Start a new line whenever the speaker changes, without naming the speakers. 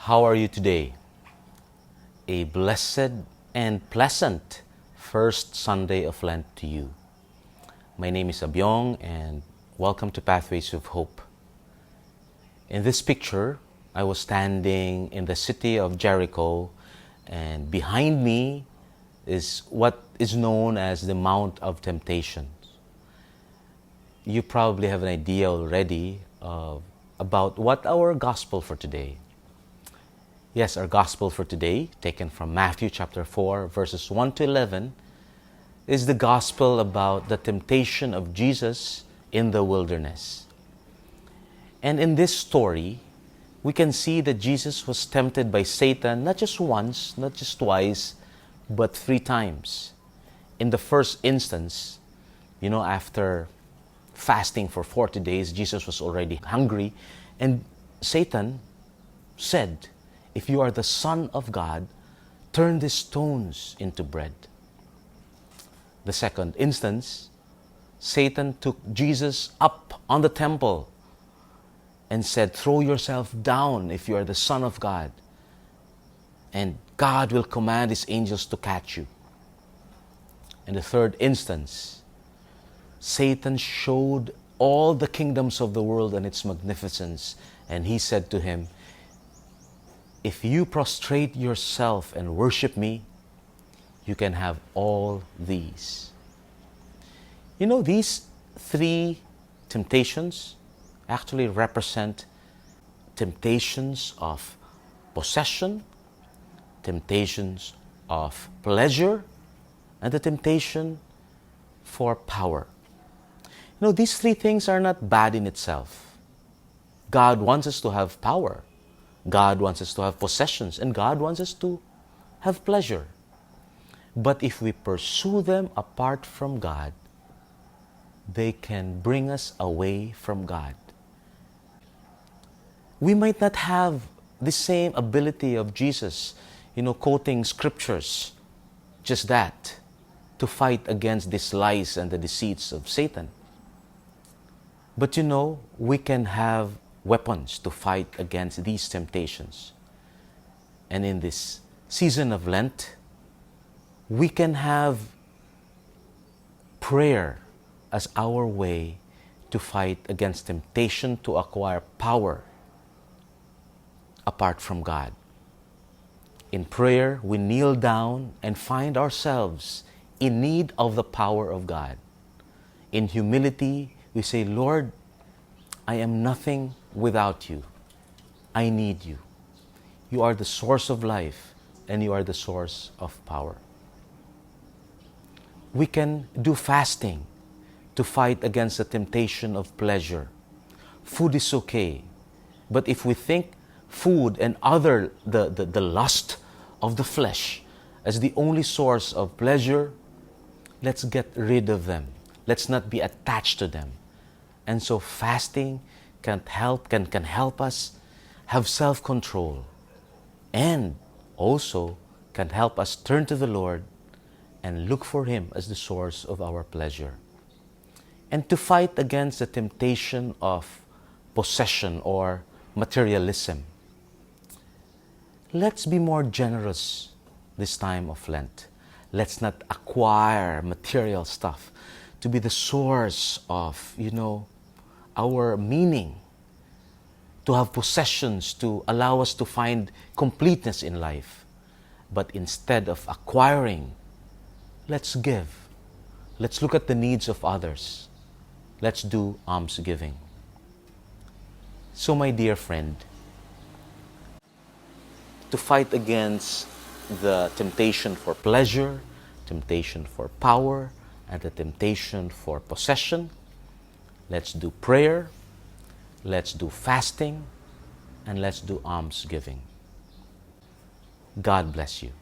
How are you today? A blessed and pleasant first Sunday of Lent to you. My name is Abyong and welcome to Pathways of Hope. In this picture, I was standing in the city of Jericho, and behind me is what is known as the Mount of Temptations. You probably have an idea already about what our gospel for today. Yes, our gospel for today, taken from Matthew chapter 4, verses 1 to 11, is the gospel about the temptation of Jesus in the wilderness. And in this story, we can see that Jesus was tempted by Satan not just once, not just twice, but 3 times. In the first instance, after fasting for 40 days, Jesus was already hungry, and Satan said, "If you are the Son of God, turn these stones into bread." The second instance, Satan took Jesus up on the temple and said, "Throw yourself down if you are the Son of God, and God will command His angels to catch you." In the third instance, Satan showed all the kingdoms of the world and its magnificence, and he said to him, "If you prostrate yourself and worship me, you can have all these." These 3 temptations actually represent temptations of possession, temptations of pleasure, and the temptation for power. These 3 things are not bad in itself. God wants us to have power. God wants us to have possessions, and God wants us to have pleasure. But if we pursue them apart from God, they can bring us away from God. We might not have the same ability of Jesus, quoting scriptures, just that, to fight against these lies and the deceits of Satan. But we can have weapons to fight against these temptations. And in this season of Lent, we can have prayer as our way to fight against temptation to acquire power apart from God. In prayer, we kneel down and find ourselves in need of the power of God. In humility, we say, "Lord, I am nothing without you. I need you. You are the source of life, and you are the source of power." We can do fasting to fight against the temptation of pleasure. Food is okay, but if we think food and the lust of the flesh as the only source of pleasure, let's get rid of them. Let's not be attached to them. And so fasting can help us have self-control, and also can help us turn to the Lord and look for Him as the source of our pleasure. And to fight against the temptation of possession or materialism, let's be more generous this time of Lent. Let's not acquire material stuff to be the source of, our meaning, to have possessions to allow us to find completeness in life. But instead of acquiring, let's give. Let's look at the needs of others. Let's do almsgiving. So, my dear friend, to fight against the temptation for pleasure, temptation for power, and the temptation for possession, let's do prayer, let's do fasting, and let's do almsgiving. God bless you.